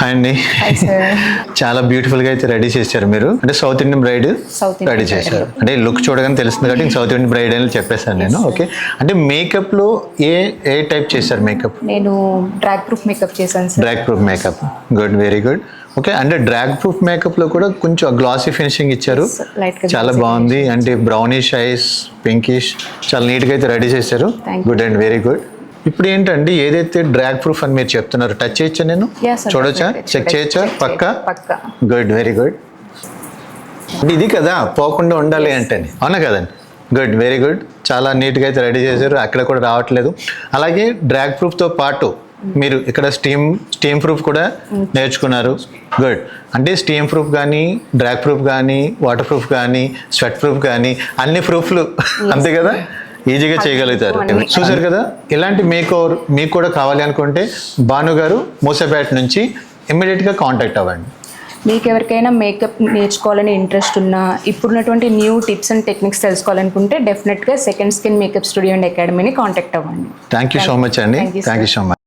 Hi అండి. చాలా beautiful గా అయితే రెడీ చేశారు మీరు. అంటే సౌత్ ఇండియన్ బ్రైడ్ రెడీ చేశారు. అంటే లుక్ చూడగానే తెలుస్తుంది కాబట్టి సౌత్ ఇండియన్ బ్రైడ్ అని చెప్పేసాను నేను. ఓకే, అంటే మేకప్ లో ఏ ఏ టైప్ చేశారు మేకప్? నేను డ్రాగ్ ప్రూఫ్ మేకప్ చేశాను sir. Drag proof makeup, good, very good. Okay, అంటే డ్రాగ్ ప్రూఫ్ మేకప్ లో కూడా కొంచెం గ్లాసీ ఫినిషింగ్ ఇచ్చారు, చాలా బాగుంది. అంటే బ్రౌనిష్ ఐస్, పింకిష్, చాలా నీట్ గా అయితే రెడీ చేశారు. Good and very good. ఇప్పుడు ఏంటండి, ఏదైతే డ్రాగ్ ప్రూఫ్ అని మీరు చెప్తున్నారు, టచ్ చేయొచ్చా? నేను చూడొచ్చా? చెక్ చేయొచ్చా? పక్కా, గుడ్, వెరీ గుడ్. ఇది కదా పోకుండా ఉండాలి అంటే, అవునా కదండి? Good, very good. చాలా నీట్గా అయితే రెడీ చేశారు, అక్కడ కూడా రావట్లేదు. అలాగే డ్రాగ్ ప్రూఫ్తో పాటు మీరు ఇక్కడ స్టీమ్ ప్రూఫ్ కూడా నేర్చుకున్నారు. గుడ్. అంటే స్టీమ్ ప్రూఫ్ కానీ, డ్రాగ్ ప్రూఫ్ కానీ, వాటర్ ప్రూఫ్ కానీ, స్వెట్ ప్రూఫ్ కానీ, అన్ని ప్రూఫ్లు అంతే కదా, ఈజీగా చేయగలుగుతారు. చూసారు కదా, ఇలాంటి మేకోవర్ మీకు కూడా కావాలి అనుకుంటే భాను గారు మూసాపేట నుంచి ఇమ్మీడియట్గా కాంటాక్ట్ అవ్వండి. మీకు ఎవరికైనా మేకప్ నేర్చుకోవాలని ఇంట్రెస్ట్ ఉన్నా, ఇప్పుడున్నటువంటి న్యూ టిప్స్ అండ్ టెక్నిక్స్ తెలుసుకోవాలనుకుంటే definitely second skin makeup studio and అకాడమీని కాంటాక్ట్ అవ్వండి. థ్యాంక్ యూ సో మచ్ అండి. Thank you so much.